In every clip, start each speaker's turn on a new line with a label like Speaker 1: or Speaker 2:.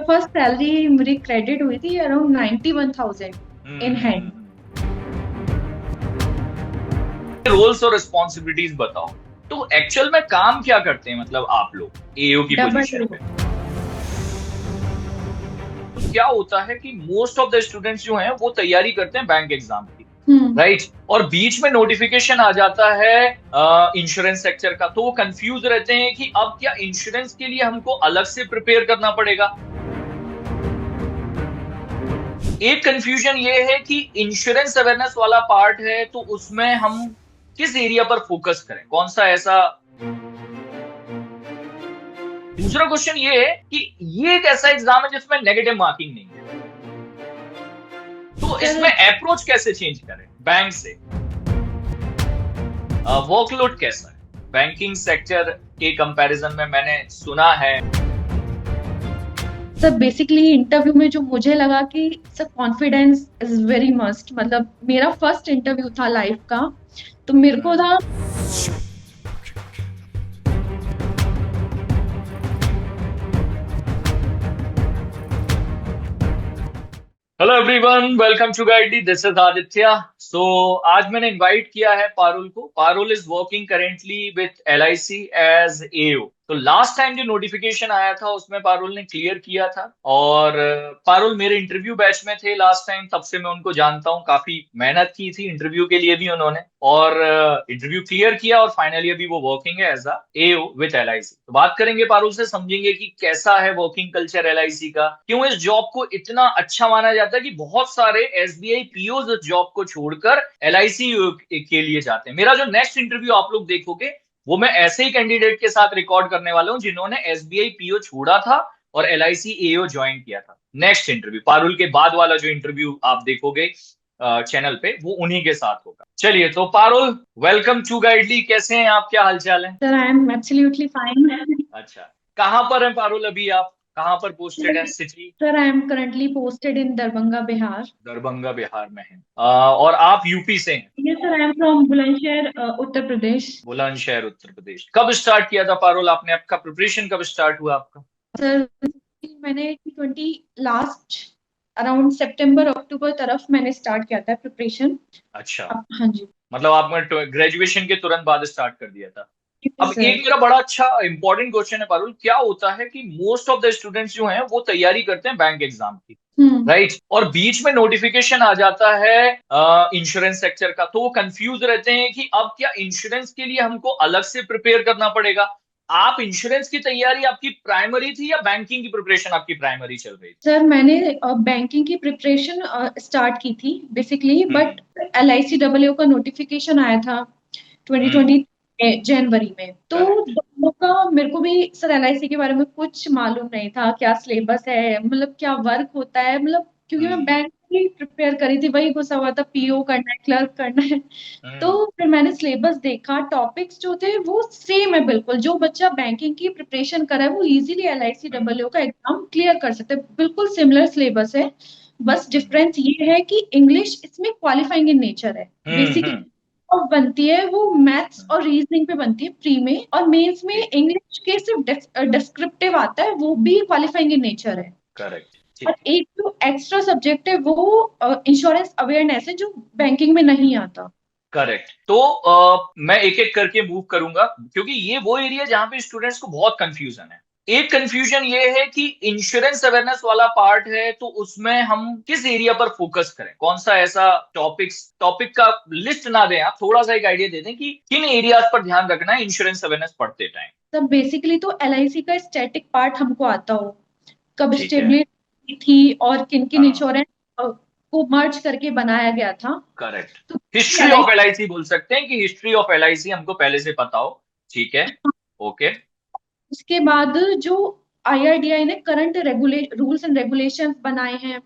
Speaker 1: First salary मेरी credit हुई थी अराउंड 91,000 इन हैंड।
Speaker 2: रोल्स और रिस्पॉन्सिबिलिटीज बताओ। तो एक्चुअल में काम क्या करते हैं, मतलब आप लोग एओ की पोजीशन पे? तो क्या होता है कि मोस्ट ऑफ द स्टूडेंट्स जो हैं वो तैयारी करते हैं बैंक एग्जाम की, राइट? और बीच में नोटिफिकेशन आ जाता है इंश्योरेंस सेक्टर का, तो वो कंफ्यूज रहते हैं कि अब क्या इंश्योरेंस के लिए हमको अलग से प्रिपेयर करना पड़ेगा। एक कंफ्यूजन ये है कि इंश्योरेंस अवेयरनेस वाला पार्ट है, तो उसमें हम किस एरिया पर फोकस करें, कौन सा ऐसा। दूसरा क्वेश्चन ये है कि ये एक ऐसा एग्जाम है जिसमें नेगेटिव मार्किंग नहीं है, तो इसमें अप्रोच कैसे चेंज करें बैंक से? वर्कलोड कैसा है बैंकिंग सेक्टर के कंपैरिजन में, मैंने सुना है।
Speaker 1: सर बेसिकली इंटरव्यू में जो मुझे लगा कि sir confidence is very must, मतलब मेरा फर्स्ट इंटरव्यू था लाइफ का, तो मेरे को था।
Speaker 2: हेलो एवरीवन, वेलकम टू गाइडी, दिस इज आदित्य। सो आज मैंने इनवाइट किया है पारुल को। Parul is working currently with LIC as AO. तो लास्ट टाइम जो नोटिफिकेशन आया था उसमें पारुल ने क्लियर किया था, और पारुल मेरे इंटरव्यू बैच में थे लास्ट टाइम, तब से मैं उनको जानता हूँ। काफी मेहनत की थी इंटरव्यू के लिए भी उन्होंने, और इंटरव्यू क्लियर किया, और फाइनली अभी वो वर्किंग है as a AO with LIC. तो बात करेंगे पारुल से, समझेंगे कि कैसा है वर्किंग कल्चर एलआईसी का, क्यों इस जॉब को इतना अच्छा माना जाता है कि बहुत सारे एसबीआई पीओज इस जॉब को छोड़कर एलआईसी के लिए जाते हैं। मेरा जो नेक्स्ट इंटरव्यू आप लोग देखोगे वो मैं ऐसे ही कैंडिडेट के साथ रिकॉर्ड करने वाला हूं जिन्होंने एसबीआई पीओ छोड़ा था और एलआईसी एओ ज्वाइन किया था। नेक्स्ट इंटरव्यू पारुल के बाद वाला जो इंटरव्यू आप देखोगे चैनल पे, वो उन्हीं के साथ होगा। चलिए, तो पारुल, वेलकम टू गाइडली। कैसे हैं आप, क्या हालचाल है?
Speaker 1: Sir I am absolutely fine.
Speaker 2: अच्छा, कहाँ पर है पारुल अभी आप? कहाँ पर पोस्टेड है, city?
Speaker 1: Sir I am currently posted in Darbhanga Bihar.
Speaker 2: Darbhanga Bihar में है। और आप यूपी से हैं?
Speaker 1: Yes sir, I am from Bulandshahr Uttar Pradesh.
Speaker 2: Bulandshahr Uttar Pradesh. कब स्टार्ट किया था पारुल आपने, आपका प्रिपरेशन कब स्टार्ट हुआ आपका?
Speaker 1: सर मैंने T20 लास्ट अराउंड सितंबर अक्टूबर तरफ मैंने स्टार्ट किया था प्रिपरेशन।
Speaker 2: अच्छा,
Speaker 1: हाँ जी।
Speaker 2: मतलब आपने ग्रेजुएशन के तुरंत बाद स्टार्ट कर दिया था। अब
Speaker 1: सर
Speaker 2: एक मेरा बड़ा अच्छा इंपॉर्टेंट क्वेश्चन है पारुल, क्या होता है कि मोस्ट ऑफ द स्टूडेंट्स जो हैं वो तैयारी करते हैं बैंक एग्जाम की, राइट? और बीच में नोटिफिकेशन आ जाता है इंश्योरेंस सेक्टर का, तो वो कंफ्यूज रहते हैं कि अब क्या इंश्योरेंस के लिए हमको अलग से प्रिपेयर करना पड़ेगा। आप इंश्योरेंस की तैयारी आपकी प्राइमरी थी या बैंकिंग की प्रिपरेशन आपकी प्राइमरी चल रही थी?
Speaker 1: सर मैंने बैंकिंग की प्रिपरेशन स्टार्ट की थी बेसिकली, बट LICAA का नोटिफिकेशन आया था 2020 जनवरी में, तो दोनों का मेरे को भी सर LIC के बारे में कुछ मालूम नहीं था, क्या सिलेबस है, मतलब क्या वर्क होता है, मतलब क्योंकि मैं बैंक की प्रिपेयर करी थी, वही घुसा हुआ था, पीओ करना है, क्लर्क करना है। तो फिर मैंने सिलेबस देखा, टॉपिक्स जो थे वो सेम है बिल्कुल, जो बच्चा बैंकिंग की प्रिपरेशन कर रहा है वो इजीली LICAA का एग्जाम क्लियर कर सकते हैं, बिल्कुल सिमिलर सिलेबस है। बस डिफरेंस ये है कि इंग्लिश इसमें क्वालिफाइंग इन नेचर है बेसिकली, और बनती है वो मैथ्स और रीजनिंग पे बनती है प्री में, और मेंस में इंग्लिश के सिर्फ डिस्क्रिप्टिव आता है, वो भी क्वालिफाइंग इन नेचर है।
Speaker 2: करेक्ट।
Speaker 1: और एक जो एक्स्ट्रा सब्जेक्ट है वो इंश्योरेंस अवेयरनेस है, जो बैंकिंग में नहीं आता।
Speaker 2: करेक्ट। तो मैं एक एक करके मूव करूंगा, क्योंकि ये वो एरिया जहां पे स्टूडेंट्स को बहुत कंफ्यूजन है। एक कंफ्यूजन ये है कि इंश्योरेंस अवेयरनेस वाला पार्ट है, तो उसमें हम किस एरिया पर फोकस करें, कौन सा ऐसा टॉपिक का लिस्ट ना दें, आप थोड़ा सा एक आइडिया दे दें कि किन एरियाज पर ध्यान रखना है इंश्योरेंस अवेयरनेस पढ़ते टाइम।
Speaker 1: तब बेसिकली तो LIC का स्टैटिक पार्ट हमको आता हो, कब
Speaker 2: ठीक है।
Speaker 1: स्टेबिलिटी थी और किन किन
Speaker 2: हाँ,
Speaker 1: इंश्योरेंस को मर्ज करके बनाया गया था।
Speaker 2: करेक्ट।
Speaker 1: तो
Speaker 2: हिस्ट्री ऑफ
Speaker 1: LIC
Speaker 2: एलआईसी बोल सकते हैं कि हिस्ट्री ऑफ एलआईसी हमको पहले से पता हो। ठीक है, ओके।
Speaker 1: उसके बाद जो IRDAI ने करंट रूल्स एंड रेगुलेशंस बनाए हैं,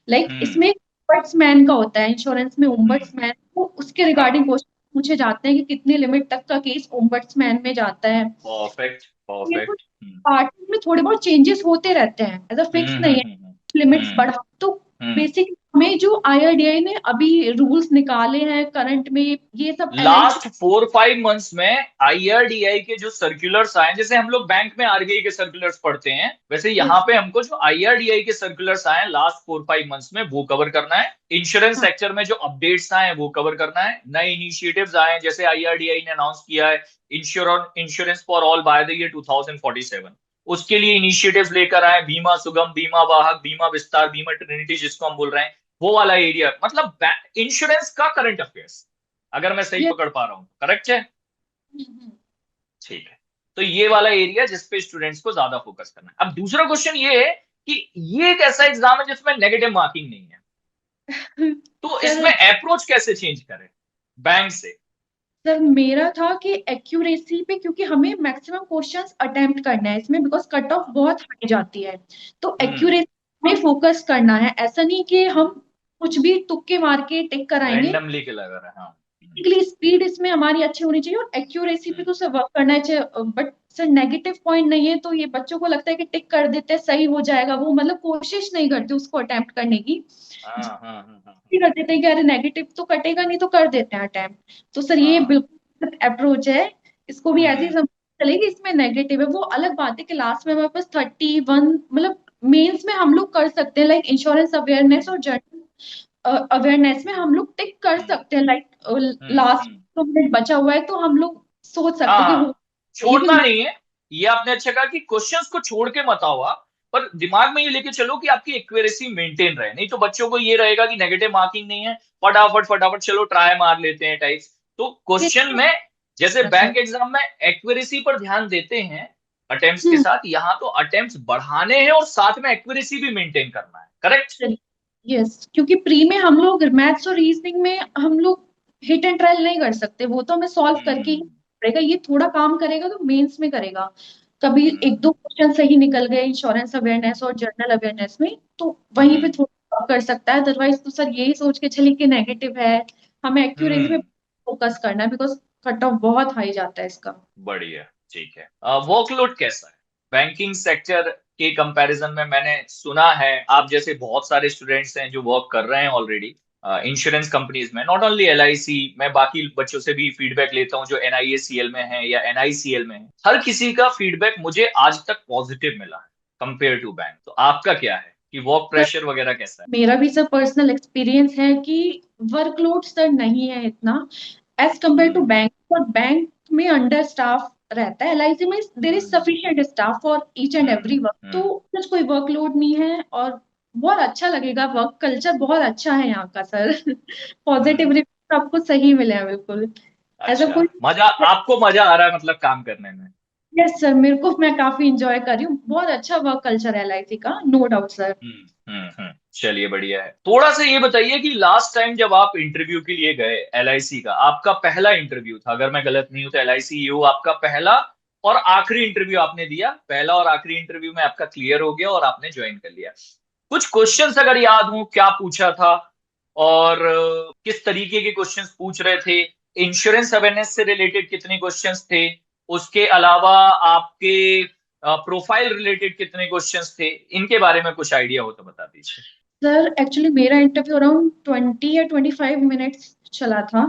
Speaker 1: लाइक इसमें ओम्बड्समैन का होता है इंश्योरेंस में, ओम्बड्समैन, तो उसके रिगार्डिंग क्वेश्चन पूछे जाते हैं कि कितनी लिमिट तक का केस ओम्बड्समैन में जाता है।
Speaker 2: परफेक्ट
Speaker 1: ये कुछ
Speaker 2: परफेक्ट।
Speaker 1: पार्ट में थोड़े बहुत चेंजेस होते रहते हैं, ऐसा फिक्स नहीं है लिमिट्स बढ़ा, तो बेसिक हमें जो आईआरडीआई ने अभी रूल्स निकाले हैं करंट में, ये सब एलआईसी।
Speaker 2: लास्ट 4-5 मंथ्स में आईआरडीआई के जो सर्कुलर्स आए, जैसे हम लोग बैंक में आरबीआई के सर्कुलर्स पढ़ते हैं, वैसे यहाँ पे हमको जो आईआरडीआई के सर्कुलर्स आए लास्ट 4-5 मंथ्स में वो कवर करना है। इंश्योरेंस
Speaker 1: हाँ,
Speaker 2: सेक्टर में जो अपडेट्स आए वो कवर करना है। नए इनिशिएटिव्स आए, जैसे आईआरडीआई ने अनाउंस किया है insurance for all by the year 2047, उसके लिए इनिशिएटिव्स लेकर आए। बीमा सुगम, बीमा वाहक, बीमा विस्तार, बीमा ट्रिनिटी जिसको हम बोल रहे हैं, वो वाला एरिया, मतलब इंश्योरेंस का करंट अफेयर्स, अगर मैं सही
Speaker 1: ये
Speaker 2: पकड़ पा रहा हूँ, करेक्ट है?
Speaker 1: हम्म,
Speaker 2: ठीक है। तो ये वाला एरिया जिसपे स्टूडेंट्स को ज्यादा फोकस करना है। अब दूसरा क्वेश्चन ये है कि ये एक ऐसा एग्जाम है जिसमें नेगेटिव मार्किंग नहीं है, तो इसमें
Speaker 1: सर
Speaker 2: अप्रोच कैसे चेंज करें बैंक से?
Speaker 1: सर मेरा था कि एक्यूरेसी पे, क्योंकि हमें मैक्सिमम क्वेश्चंस अटेम्प्ट करना है इसमें, बिकॉज कट ऑफ बहुत हाई जाती है। तो
Speaker 2: हम्म।
Speaker 1: एक्यूरेसी में फोकस करना है, ऐसा नहीं कि हम कुछ भी तुक्के मार के टिक कराएंगे।
Speaker 2: रैंडमली के लग रहा है, हाँ।
Speaker 1: बेसिकली स्पीड इसमें हमारी अच्छी होनी चाहिए और एक्यूरेसी पे
Speaker 2: हम्म,
Speaker 1: तो सर वर्क करना चाहिए। बट सर नेगेटिव पॉइंट नहीं है, तो ये बच्चों को लगता है कि टिक कर देते हैं सही हो जाएगा, वो मतलब कोशिश नहीं करते उसको अटेम्प्ट करने की।
Speaker 2: हाँ हाँ हाँ हाँ
Speaker 1: भी कर देते हैं कि अरे नेगेटिव तो कटेगा नहीं, तो कर देते हैं अटेम्प्ट। तो सर ये
Speaker 2: हाँ।
Speaker 1: बिल्कुल अप्रोच है, इसको भी ऐसे ही
Speaker 2: हम्म
Speaker 1: समझ चलेगी। इसमें नेगेटिव है वो अलग बात है कि लास्ट में हमारे पास 31, मतलब मेंस में हम लोग कर सकते हैं लाइक इंश्योरेंस अवेयरनेस
Speaker 2: हम्म
Speaker 1: और जनरल अवेयरनेस में हम लोग टिक कर
Speaker 2: हम्म
Speaker 1: सकते हैं, लाइक लास्ट
Speaker 2: हम्म।
Speaker 1: 2 मिनट बचा हुआ है तो हम लोग सोच सकते हैं कि
Speaker 2: हाँ,
Speaker 1: हो
Speaker 2: छोड़ना
Speaker 1: इवन।
Speaker 2: नहीं है। ये आपने अच्छा कहा कि क्वेश्चंस को छोड़ के मत आओ आप, पर दिमाग में ये लेके चलो कि आपकी एक्यूरेसी मेंटेन रहे। नहीं तो बच्चों को ये रहेगा कि नेगेटिव मार्किंग नहीं है, फटाफट फटाफट चलो ट्राई मार लेते हैं टाइप्स। तो क्वेश्चन में, जैसे
Speaker 1: सर
Speaker 2: बैंक एग्जाम में एक्यूरेसी पर ध्यान देते हैं अटेम्प्ट्स के साथ, यहाँ तो अटेम्प्ट्स बढ़ाने हैं और साथ में एक्यूरेसी भी मेंटेन करना है, करेक्ट?
Speaker 1: यस, क्योंकि प्री में हम लोग मैथ्स और रीजनिंग में हम लोग हिट एंड ट्रायल नहीं कर सकते, वो तो हमें सॉल्व करके ही
Speaker 2: हम्म
Speaker 1: पड़ेगा। ये थोड़ा काम करेगा तो मेंस में करेगा। कभी एक
Speaker 2: हम्म
Speaker 1: दो क्वेश्चन सही निकल गए इंश्योरेंस अवेयरनेस और जनरल अवेयरनेस में, तो वहीं पे
Speaker 2: हम्म
Speaker 1: थोड़ा काम कर सकता है। अदरवाइज तो सर यही सोच के चलिए कि नेगेटिव है, हमें एक्यूरेसी पे
Speaker 2: हम्म।
Speaker 1: फोकस करना है, बिकॉज कट ऑफ बहुत हाई जाता है इसका।
Speaker 2: बढ़िया, ठीक है। वर्कलोड कैसा है बैंकिंग सेक्टर के कंपैरिजन में? मैंने सुना है आप जैसे बहुत सारे स्टूडेंट्स हैं जो वर्क कर रहे हैं ऑलरेडी इंश्योरेंस कंपनीज में, नॉट ओनली एलआईसी। मैं बाकी बच्चों से भी फीडबैक लेता हूँ जो एनआईएसीएल में है या एनआईसीएल में है, हर किसी का फीडबैक मुझे आज तक पॉजिटिव मिला है कंपेयर टू बैंक। तो आपका क्या है कि वर्क
Speaker 1: सर
Speaker 2: प्रेशर वगैरह कैसा है?
Speaker 1: मेरा भी सर पर्सनल एक्सपीरियंस है कि वर्कलोड सर नहीं है इतना as compare to
Speaker 2: hmm
Speaker 1: bank. और बैंक में अंडर स्टाफ रहता है, एलआईसी में there is
Speaker 2: hmm
Speaker 1: sufficient staff for each and every work, तो
Speaker 2: हम्म
Speaker 1: कुछ कोई वर्कलोड नहीं है और बहुत अच्छा लगेगा। वर्क कल्चर बहुत अच्छा है यहाँ का सर। पॉजिटिव
Speaker 2: हम्म।
Speaker 1: रिव्यू आपको सही मिले हैं बिल्कुल। ऐसा
Speaker 2: अच्छा,
Speaker 1: कोई।
Speaker 2: मजा, आपको मजा आ रहा है मतलब काम करने में?
Speaker 1: यस सर, मेरे को, मैं काफी इंजॉय कर रही हूँ, बहुत अच्छा वर्क कल्चर है एलआईसी का, नो डाउट सर।
Speaker 2: चलिए बढ़िया है। थोड़ा सा ये बताइए कि लास्ट टाइम जब आप इंटरव्यू के लिए गए एलआईसी का, आपका पहला इंटरव्यू था, अगर मैं गलत नहीं हूं तो एलआईसी यू आपका पहला और आखिरी इंटरव्यू आपने दिया। पहला और आखिरी इंटरव्यू में आपका क्लियर हो गया और आपने ज्वाइन कर लिया। कुछ क्वेश्चंस अगर याद हो क्या पूछा था और किस तरीके के क्वेश्चंस पूछ रहे थे? इंश्योरेंस अवेयरनेस से रिलेटेड कितने क्वेश्चंस थे? उसके अलावा आपके प्रोफाइल रिलेटेड कितने क्वेश्चंस थे? इनके बारे में कुछ आइडिया हो तो बता दीजिए।
Speaker 1: सर एक्चुअली मेरा इंटरव्यू अराउंड 20 या 25 मिनट्स चला था।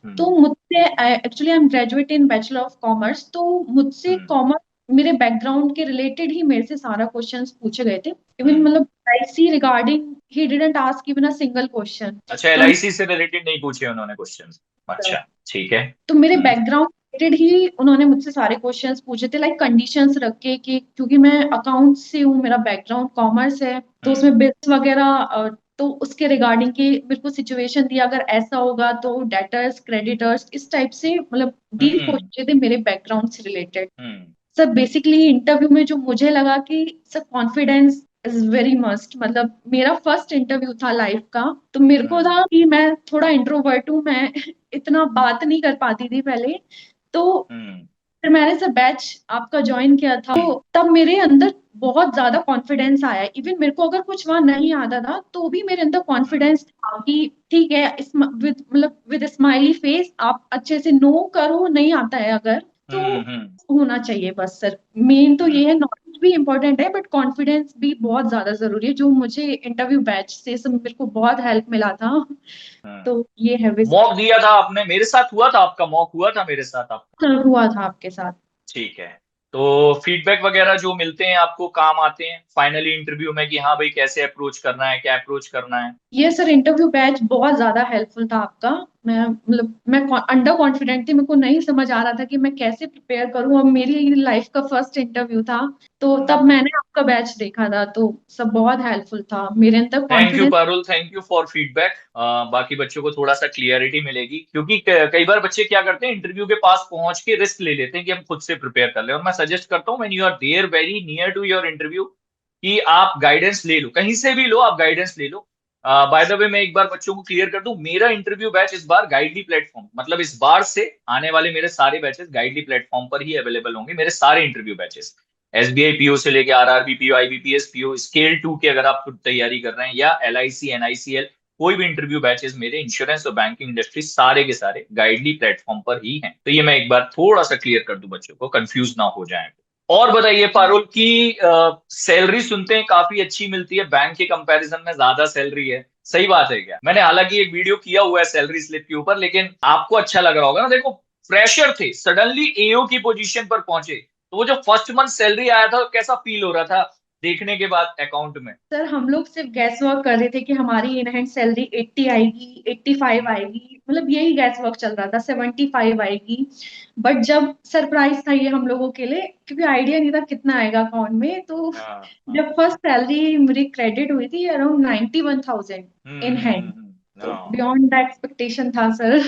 Speaker 1: तो
Speaker 2: हम्म
Speaker 1: मुझसे, actually I am graduate in bachelor of commerce, तो मुझसे
Speaker 2: हम्म
Speaker 1: कॉमर्स, मेरे बैकग्राउंड के रिलेटेड ही मेरे से सारा क्वेश्चंस पूछे गए थे। इवन
Speaker 2: हम्म।
Speaker 1: मतलब IC regarding he didn't ask even a single question.
Speaker 2: अच्छा,
Speaker 1: तो
Speaker 2: एलआईसी से रिलेटेड नहीं पूछे उन्होंने क्वेश्चंस? अच्छा, ठीक है।
Speaker 1: तो मेरे
Speaker 2: हम्म
Speaker 1: बैकग्राउंड रिलेटेड ही उन्होंने मुझसे सारे क्वेश्चंस पूछे थे, लाइक कंडीशंस रख के कि क्योंकि मैं अकाउंट से हूँ, मेरा बैकग्राउंड कॉमर्स है, तो
Speaker 2: हम्म
Speaker 1: उसमें बिल्स वगैरह, तो उसके रिगार्डिंग की मेरे को सिचुएशन दिया, अगर ऐसा होगा तो डेटर्स क्रेडिटर्स, इस टाइप से मतलब डीप
Speaker 2: हम्म
Speaker 1: पूछे थे मेरे बैकग्राउंड से रिलेटेड।
Speaker 2: हम्म
Speaker 1: सर बेसिकली इंटरव्यू में जो मुझे लगा कि sir confidence is very must, मतलब मेरा फर्स्ट इंटरव्यू था लाइफ का, तो मेरे को
Speaker 2: हम्म
Speaker 1: था कि मैं थोड़ा इंट्रोवर्ट हूँ, मैं इतना बात नहीं कर पाती थी पहले। तो
Speaker 2: हम्म
Speaker 1: फिर मैंने सर बैच आपका ज्वाइन किया था, तो तब मेरे अंदर बहुत ज्यादा कॉन्फिडेंस आया। इवन मेरे को अगर कुछ वहां नहीं आता था तो भी मेरे अंदर
Speaker 2: हम्म
Speaker 1: कॉन्फिडेंस था कि ठीक है, विद मतलब विद स्माइली फेस आप अच्छे से नो करो, नहीं आता है अगर तो होना चाहिए बस सर। मेन तो ये है, नॉलेज भी इम्पोर्टेंट है बट कॉन्फिडेंस भी बहुत ज्यादा जरूरी है, जो मुझे इंटरव्यू बैच से सब मेरे को बहुत हेल्प मिला था। तो ये है
Speaker 2: मॉक दिया था आपने, मेरे साथ हुआ था, आपका मॉक हुआ था मेरे साथ आपका?
Speaker 1: सर, हुआ था आपके साथ।
Speaker 2: ठीक है। तो फीडबैक वगैरह जो मिलते हैं आपको काम आते हैं फाइनली इंटरव्यू में कि हाँ भाई कैसे अप्रोच करना है, क्या अप्रोच करना है?
Speaker 1: ये सर इंटरव्यू बैच बहुत ज्यादा हेल्पफुल था आपका। मैं अंडर कॉन्फिडेंट थी, मेरे को नहीं समझ आ रहा था कि मैं कैसे प्रिपेयर करूं, और मेरी लाइफ का फर्स्ट इंटरव्यू था। तो तब मैंने आपका बैच देखा था, तो सब बहुत हेल्पफुल था, मेरे अंदर
Speaker 2: thank you
Speaker 1: confidence.
Speaker 2: Parul, thank you for feedback. बाकी बच्चों को थोड़ा सा क्लियरिटी मिलेगी, क्योंकि कई बार बच्चे क्या करते हैं, इंटरव्यू के पास पहुंच के रिस्क ले लेते हैं कि हम खुद से प्रिपेयर कर ले। और मैं सजेस्ट करता हूँ when you are there very near to your interview कि आप गाइडेंस ले लो, कहीं से भी लो, आप गाइडेंस ले लो। बाय द वे मैं एक बार बच्चों को क्लियर कर दूं, मेरा इंटरव्यू बैच इस बार गाइडली प्लेटफॉर्म, मतलब इस बार से आने वाले मेरे सारे बैचेस गाइडली प्लेटफॉर्म पर ही अवेलेबल होंगे, मेरे सारे इंटरव्यू बैचेस। एसबीआई पीओ से लेके RRB PO, IBPS PO, scale 2 के अगर आप खुद तैयारी कर रहे हैं, या एलआईसी एनआईसीएल, कोई भी इंटरव्यू बैचेस मेरे इंश्योरेंस और बैंकिंग इंडस्ट्री सारे के सारे गाइडली प्लेटफॉर्म पर ही हैं। तो ये मैं एक बार थोड़ा सा क्लियर कर दूं, बच्चों को कंफ्यूज ना हो जाए। और बताइए पारुल की सैलरी सुनते हैं काफी अच्छी मिलती है, बैंक के कंपैरिजन में ज्यादा सैलरी है, सही बात है क्या? मैंने हालांकि एक वीडियो किया हुआ है सैलरी स्लिप के ऊपर, लेकिन आपको अच्छा लग रहा होगा ना। देखो, फ्रेशर थे, सडनली एओ की पोजीशन पर पहुंचे, तो वो जो फर्स्ट मंथ सैलरी आया था कैसा फील हो रहा था देखने के बाद अकाउंट में?
Speaker 1: सर हम लोग सिर्फ गैस वर्क कर रहे थे कि हमारी इन हैंड सैलरी 80 आएगी, 85 आएगी, मतलब यही गैस वर्क चल रहा था, 75 आएगी। बट जब सरप्राइज था ये हम लोगों के लिए, क्योंकि आइडिया नहीं था कितना आएगा अकाउंट में। तो
Speaker 2: हाँ हाँ।
Speaker 1: जब फर्स्ट सैलरी मेरी क्रेडिट हुई थी अराउंड 91,000 इन हैंड, तो
Speaker 2: हाँ।
Speaker 1: बियॉन्ड द एक्सपेक्टेशन था सर।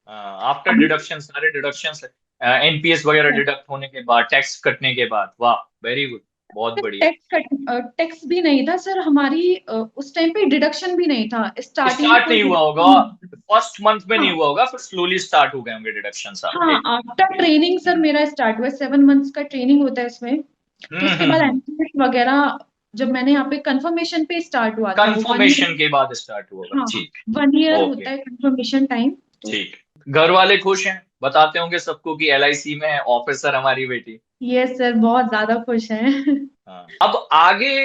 Speaker 2: आफ्टर डिडक्शन, सारे डिडक्शंस, एनपीएस वगैरह डिडक्ट होने के बाद, टैक्स कटने के बाद, वाह वेरी गुड, बहुत बढ़िया।
Speaker 1: टैक्स कट टैक्स भी नहीं था सर हमारी, उस टाइम पे डिडक्शन भी नहीं था, स्टार्टिंग में
Speaker 2: स्टार्ट
Speaker 1: कोई
Speaker 2: नहीं हुआ होगा,
Speaker 1: डिडक्शन।
Speaker 2: फर्स्ट मंथ में नहीं
Speaker 1: हाँ
Speaker 2: हुआ होगा, फिर स्लोली स्टार्ट हो गए होंगे डिडक्शंस
Speaker 1: हाँ,
Speaker 2: आपके।
Speaker 1: आफ्टर ट्रेनिंग सर मेरा स्टार्ट हुआ, 7 मंथ्स का ट्रेनिंग होता है इसमें। तो उसके बाद
Speaker 2: हम्म।
Speaker 1: एमसीएस वगैरह, जब मैंने यहाँ पे कंफर्मेशन पे स्टार्ट हुआ था वो 1 ईयर।
Speaker 2: कंफर्मेशन के बाद स्टार्ट हुआ होगा,
Speaker 1: हाँ,
Speaker 2: ठीक।
Speaker 1: 1 ईयर
Speaker 2: ओके।
Speaker 1: होता है कंफर्मेशन टाइम। तो
Speaker 2: ठीक। घर वाले खुश हैं, बताते होंगे सबको कि एलआईसी में ऑफिसर हमारी बेटी?
Speaker 1: ये सर बहुत ज्यादा खुश हैं।
Speaker 2: हाँ। अब आगे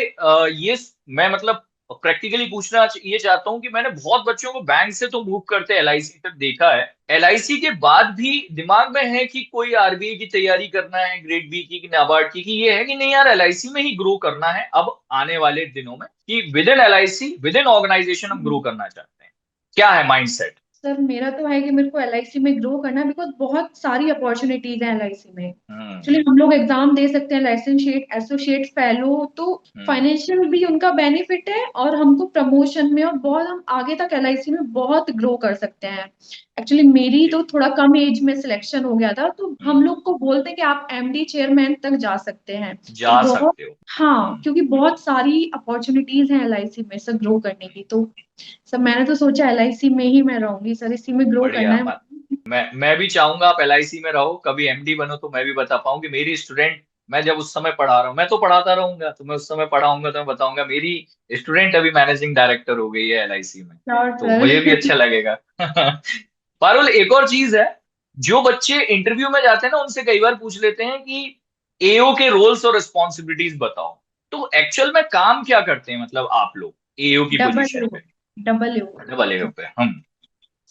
Speaker 2: ये मैं मतलब प्रैक्टिकली पूछना ये चाहता हूँ कि मैंने बहुत बच्चों को बैंक से तो मूव करते एलआईसी तक देखा है, एलआईसी के बाद भी दिमाग में है कि कोई आरबीआई की तैयारी करना है, ग्रेड बी की नाबार्ड की, कि ये है कि नहीं यार एलआईसी में ही ग्रो करना है अब आने वाले दिनों में, कि within LIC within organisation हम ग्रो करना चाहते हैं? क्या है माइंडसेट?
Speaker 1: सर मेरा तो है कि मेरे को एलआईसी में ग्रो करना है, बिकॉज बहुत सारी अपॉर्चुनिटीज हैं एलआईसी में।
Speaker 2: हम्म।
Speaker 1: एक्चुअली हम लोग एग्जाम दे सकते हैं, लाइसेंशिएट, एसोसिएट, फेलो, तो
Speaker 2: हम्म।
Speaker 1: फाइनेंशियल भी उनका बेनिफिट है, और हमको प्रमोशन में और बहुत हम आगे तक एलआईसी में बहुत ग्रो कर सकते हैं। एक्चुअली मेरी
Speaker 2: ठीक।
Speaker 1: तो थोड़ा कम एज में सिलेक्शन हो गया था, तो हम
Speaker 2: हम्म।
Speaker 1: लोग को बोलते हैं कि आप एमडी चेयरमैन तक जा सकते हैं। तो
Speaker 2: जा
Speaker 1: बहुत,
Speaker 2: सकते हो।
Speaker 1: हाँ, क्योंकि बहुत सारी अपॉर्चुनिटीज हैं एलआईसी में सर ग्रो करने की। तो सर मैंने तो सोचा एलआईसी में ही मैं रहूंगी सर, इसी में ग्रो करना
Speaker 2: बढ़िया।
Speaker 1: है मुझे।
Speaker 2: मैं भी चाहूंगा आप एलआईसी में रहो, कभी एमडी बनो तो मैं भी बता पाऊँ कि मेरी स्टूडेंट, मैं जब उस समय पढ़ा रहा हूँ, मैं तो पढ़ाता रहूंगा, तो मैं उस समय पढ़ाऊंगा तो मैं बताऊंगा मेरी स्टूडेंट अभी मैनेजिंग डायरेक्टर हो गई है एलआईसी में,
Speaker 1: श्योर
Speaker 2: तो मुझे भी
Speaker 1: सर।
Speaker 2: अच्छा लगेगा। पारुल, एक और चीज है, जो बच्चे इंटरव्यू में जाते हैं ना उनसे कई बार पूछ लेते हैं कि एओ के रोल्स और रिस्पॉन्सिबिलिटीज बताओ, तो एक्चुअल में काम क्या करते हैं मतलब आप लोग एओ की
Speaker 1: डबल
Speaker 2: पोजीशन
Speaker 1: ओ,
Speaker 2: पे?
Speaker 1: Double O.
Speaker 2: डबल एओ पे हम।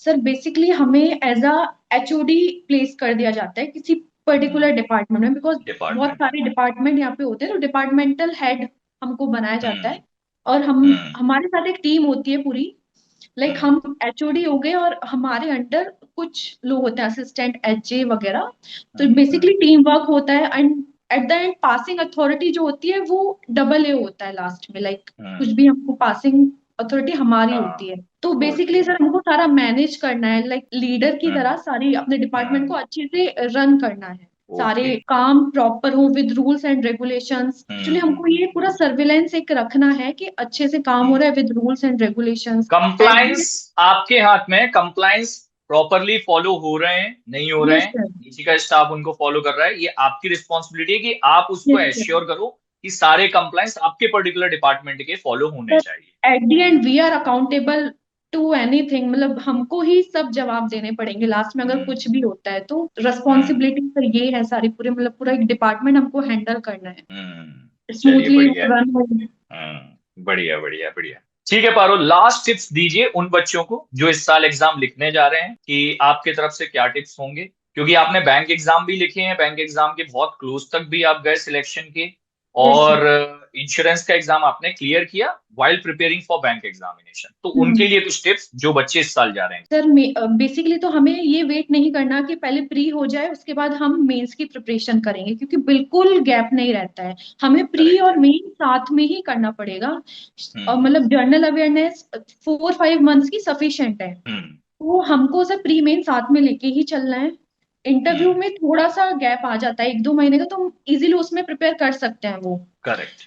Speaker 1: सर बेसिकली हमें एज अ एचओडी प्लेस कर दिया जाता है किसी पर्टिकुलर डिपार्टमेंट में, बिकॉज बहुत
Speaker 2: डिपार्टमेंट।
Speaker 1: सारे डिपार्टमेंट यहाँ पे होते हैं, तो डिपार्टमेंटल हेड हमको बनाया जाता
Speaker 2: हम्म।
Speaker 1: है। और हम,
Speaker 2: हम्म।
Speaker 1: हमारे साथ एक टीम होती है पूरी, लाइक
Speaker 2: हम्म।
Speaker 1: हम एचओडी हो गए और हमारे अंडर कुछ लोग होते हैं, असिस्टेंट एचए वगैरह। तो
Speaker 2: हम्म।
Speaker 1: बेसिकली टीम वर्क होता है, and eight the and passing authority जो होती है वो डबल ए होता है लास्ट में, लाइक कुछ
Speaker 2: हम्म।
Speaker 1: भी हमको पासिंग अथॉरिटी हमारी होती
Speaker 2: हाँ।
Speaker 1: है। तो बेसिकली
Speaker 2: होती है।
Speaker 1: सर हमको सारा मैनेज करना है, लाइक लीडर की तरह
Speaker 2: हम्म।
Speaker 1: सारी अपने डिपार्टमेंट
Speaker 2: हम्म।
Speaker 1: को अच्छे से रन करना है।
Speaker 2: ओके।
Speaker 1: सारे काम प्रॉपर हो with rules and regulations. Actually हमको ये पूरा सर्विलेंस एक रखना है कि अच्छे से काम हो रहा है with rules and regulations.
Speaker 2: Compliance आपके हाथ में है, कंप्लायंस प्रॉपरली फॉलो हो रहे हैं नहीं हो रहे
Speaker 1: यस
Speaker 2: हैं,
Speaker 1: सर।
Speaker 2: नीचे का स्टाफ उनको फॉलो कर रहा है, ये आपकी रिस्पॉन्सिबिलिटी है कि आप उसको
Speaker 1: यस सर।
Speaker 2: एश्योर करो कि सारे कंप्लायंस आपके पर्टिकुलर डिपार्टमेंट के फॉलो होने
Speaker 1: सर
Speaker 2: चाहिए।
Speaker 1: At the end we are accountable to anything, मतलब हमको ही सब जवाब देने पड़ेंगे लास्ट में अगर कुछ भी होता है तो। रिस्पॉन्सिबिलिटी तो ये है सारी, पूरे मतलब पूरा एक डिपार्टमेंट हमको हैंडल करना है,
Speaker 2: चलिए
Speaker 1: स्मूथली
Speaker 2: बढ़िया है।
Speaker 1: रन हो।
Speaker 2: बढ़िया बढ़िया बढ़िया। ठीक है पारुल, लास्ट टिप्स दीजिए उन बच्चों को जो इस साल एग्जाम लिखने जा रहे हैं, कि आपके तरफ से क्या टिप्स होंगे, क्योंकि आपने बैंक एग्जाम भी लिखे हैं, बैंक एग्जाम के बहुत क्लोज तक भी आप गए सिलेक्शन के,
Speaker 1: यस सर।
Speaker 2: और इंश्योरेंस का एग्जाम आपने क्लियर किया while preparing for bank examination. तो उनके लिए कुछ टिप्स जो बच्चे इस साल जा रहे हैं।
Speaker 1: सर बेसिकली तो हमें ये वेट नहीं करना कि पहले प्री हो जाए उसके बाद हम मेंस की प्रिपरेशन करेंगे, क्योंकि बिल्कुल गैप नहीं रहता है। हमें प्री
Speaker 2: करेक्ट
Speaker 1: और
Speaker 2: है।
Speaker 1: मेन साथ में ही करना पड़ेगा। और
Speaker 2: हम्म
Speaker 1: मतलब जर्नल अवेयरनेस 4-5 मंथ्स की सफिशिएंट है।
Speaker 2: हम्म
Speaker 1: तो हमको सर प्री मेन साथ में लेके ही चलना है। इंटरव्यू
Speaker 2: हम्म
Speaker 1: में थोड़ा सा गैप आ जाता है 1-2 महीने का, तो हम इजीली उसमें प्रिपेयर कर सकते हैं वो।
Speaker 2: करेक्ट।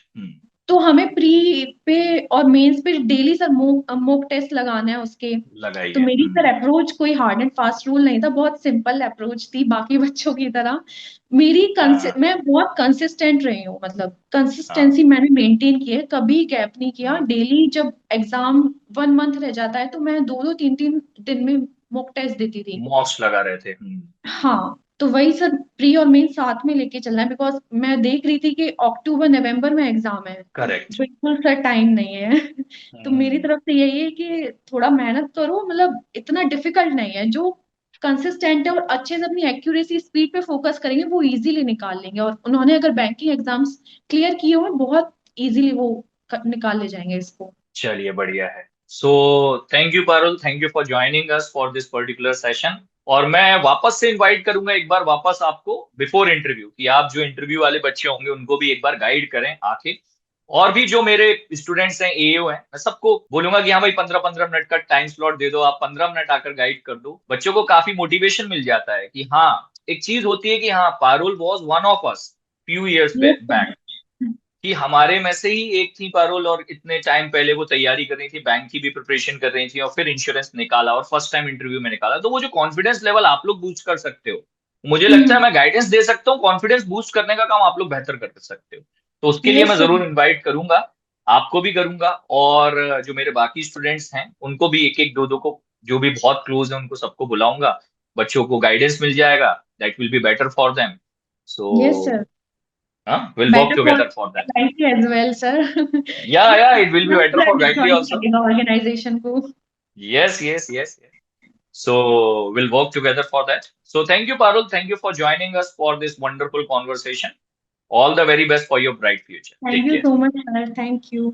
Speaker 1: तो हमें प्री पे और मेंस पे डेली सर मॉक टेस्ट लगाना है उसके। तो
Speaker 2: लगाइए।
Speaker 1: मेरी सर अप्रोच कोई हार्ड एंड फास्ट रूल नहीं था, बहुत सिंपल अप्रोच थी बाकी बच्चों की तरह।
Speaker 2: हाँ
Speaker 1: मैं बहुत कंसिस्टेंट रही हूँ, मतलब
Speaker 2: हाँ।
Speaker 1: कंसिस्टेंसी मैंने मेंटेन की है, कभी गैप नहीं किया। डेली जब एग्जाम 1 मंथ रह जाता है तो मैं 2-2 3-3 दिन में मॉक टेस्ट देती थी।
Speaker 2: मॉक्स लगा रहे थे।
Speaker 1: हाँ, तो वही सर प्री और मेन साथ में लेके चलना है, बिकॉज मैं देख रही थी कि अक्टूबर नवंबर में एग्जाम है, तो
Speaker 2: करेक्ट।
Speaker 1: बिल्कुल सर टाइम नहीं है। तो मेरी तरफ से यही है कि थोड़ा मेहनत करो, मतलब इतना डिफिकल्ट नहीं है। जो कंसिस्टेंट है और अच्छे से अपनी एक्यूरेसी स्पीड पे फोकस करेंगे वो इजीली निकाल लेंगे, और उन्होंने अगर बैंकिंग एग्जाम्स क्लियर किए हुए बहुत इजीली वो निकाल ले जाएंगे इसको।
Speaker 2: चलिए बढ़िया है। So thank you Parul, thank you for joining us for this particular session. और मैं वापस से इनवाइट करूंगा एक बार वापस आपको बिफोर इंटरव्यू, कि आप जो इंटरव्यू वाले बच्चे होंगे उनको भी एक बार गाइड करें आके। और भी जो मेरे स्टूडेंट्स हैं, एओ हैं, मैं सबको बोलूंगा कि हाँ भाई 15-15 मिनट का टाइम स्लॉट दे दो, आप 15 मिनट आकर गाइड कर दो। बच्चों को काफी मोटिवेशन मिल जाता है कि हाँ, एक चीज होती है कि हाँ Parul was one of us few years
Speaker 1: yes
Speaker 2: back, कि हमारे में से ही एक थी पारुल, और इतने टाइम पहले वो तैयारी कर रही थी, बैंक की भी प्रिपरेशन कर रही थी, और फिर इंश्योरेंस निकाला और फर्स्ट टाइम इंटरव्यू में निकाला। तो वो जो कॉन्फिडेंस लेवल आप लोग बूस्ट कर सकते हो, मुझे लगता है मैं गाइडेंस दे सकता हूँ, कॉन्फिडेंस बूस्ट करने का काम आप लोग बेहतर कर सकते हो। तो उसके लिए
Speaker 1: यस
Speaker 2: मैं
Speaker 1: सर।
Speaker 2: जरूर इन्वाइट करूंगा, आपको भी करूंगा, और जो मेरे बाकी स्टूडेंट्स हैं उनको भी एक एक दो दो को, जो भी बहुत क्लोज है उनको सबको बुलाऊंगा। बच्चों को गाइडेंस मिल जाएगा, that will be better for them.
Speaker 1: Yes
Speaker 2: so
Speaker 1: sir.
Speaker 2: Will work
Speaker 1: better for
Speaker 2: together for that.
Speaker 1: Life as well sir.
Speaker 2: Yeah, it will be better for Gayatri
Speaker 1: join
Speaker 2: also.
Speaker 1: करेगा organisation को।
Speaker 2: Yes. So we'll work together for that. So thank you, Parul. Thank you for joining us for this wonderful conversation. All the very best for your bright future.
Speaker 1: Thank
Speaker 2: Take
Speaker 1: you
Speaker 2: care.
Speaker 1: So much sir, thank you.